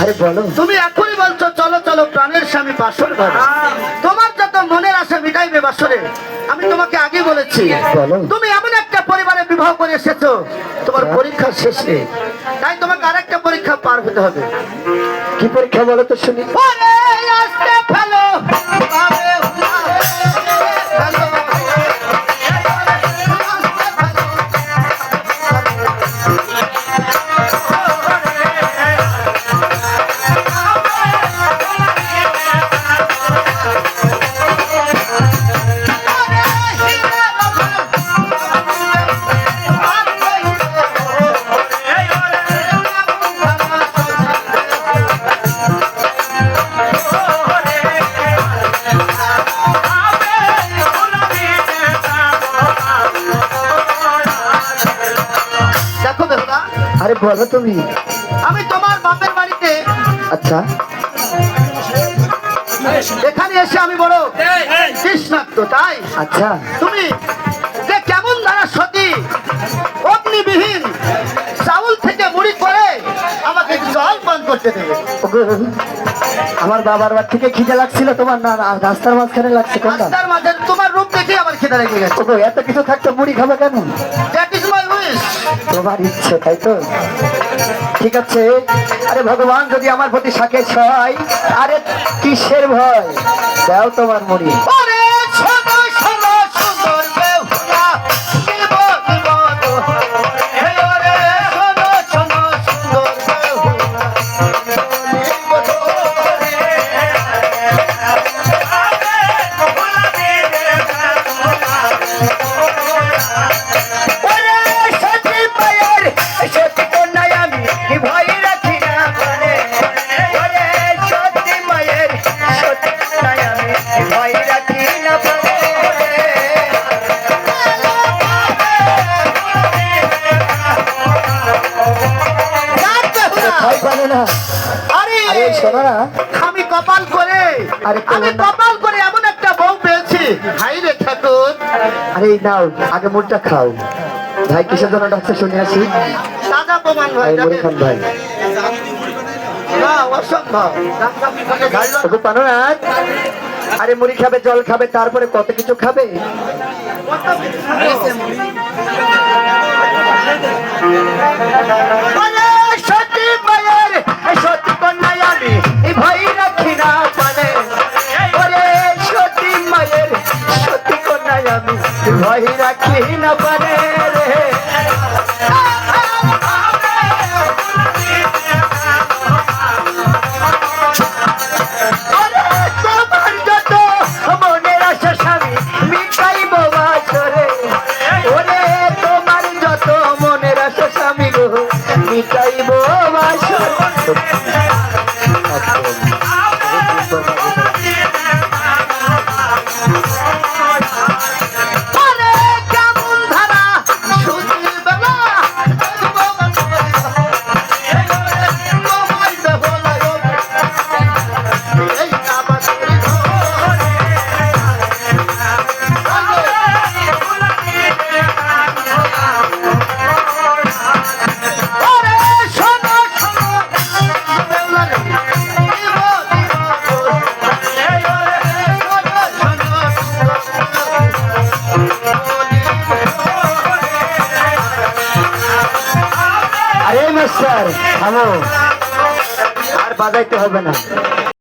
আরে বলো, তুমি এখনই বলছো চলো চলো প্রাণের স্বামী বাসর ঘরে। তোমার যত মনের আশা মিটাইবে বাসরে। আমি তোমাকে আগে বলেছি বলো। তুমি এমন একটা পরিবারে বিবাহ করে এসেছো তোমার পরীক্ষা শেষে, তাই তোমাকে আরেকটা পরীক্ষা পার হতে হবে। কি পরীক্ষা বলো তো শুনি। ওরে আস্তে ফেলো আরে ফেলো আরে বলো তুমি। আমি তোমার বাপের বাড়িতে আচ্ছা এখানে এসে আমি বড় তৃষ্ণার্ত, তাই আচ্ছা তুমি যে কেমন ধারা সতী অগ্নিবিহীন চাউল থেকে মুড়ি করে আমাকে জল পান করতে দেবে। ওগো, আমার বাবার বাড়ি থেকে খিদে লাগছিল, তোমার না রাস্তার মাঝখানে লাগছে কোনটা? রাস্তার মাঝে তোমার রূপ দেখে আমার খিদে লেগে গেছে। ওগো, এত কিছু থাকতে মুড়ি খাবে কেন? That is my wish. তোমার ইচ্ছে, তাই তো? ঠিক আছে। আরে ভগবান যদি আমার প্রতি সাকেত হয়, আরে কিসের ভয়? দাও তোমার মুড়ি। ওরে শোনো শোনো সুন্দর বেহুলা দিব দিব তো। হে ওরে শোনো শোনো সুন্দর বেহুলা দিব তো রে। ওরে সতী মায়ের সতী কন্যায় আমি ভয় রাখি না মনে। ওরে সতী মায়ের সতী কন্যায় আমি ভয় রাখি না মনে। ভয় পাবে না। আরে আরে শোনো না, আমি কপাল করে আরে আমি কপাল করে এমন একটা বউ পেয়েছি। হাই রে ঠাকুর, আরে নাও আগে মুড়টা খাও। ভাই কিসের জন্য ডাকছে শুনে আসি। দাদা প্রমাণ ভাই ভাই মুড়ি যাবে খান ভাই। না অসম্ভব। ওগো পানোনাথ, আরে মুড়ি খাবে, জল খাবে, তারপরে কত কিছু খাবে। ওরে সতী মায়ের সতী কন্যায় আমি ভয় রাখি না মানে। ওরে সতী মায়ের সতী কন্যায় আমি ভয় রাখি না মানে রে। ওরে তোমার যত মনের আশা স্বামী মিটাইব বাসরে। ওরে তোমার যত মনের আশা স্বামী গো মিটাইব বাসরে। আরে কেমন ধারা সুধীর বেলা তোমায় বেহুলায় এই আবাসের ঘরে। ওরে শোনো শোনো বেহুলা রে, দিব দিব তোর। এই ওরে শোনো আরে মাস্টার থামো, আর বাজাইতে হবে না।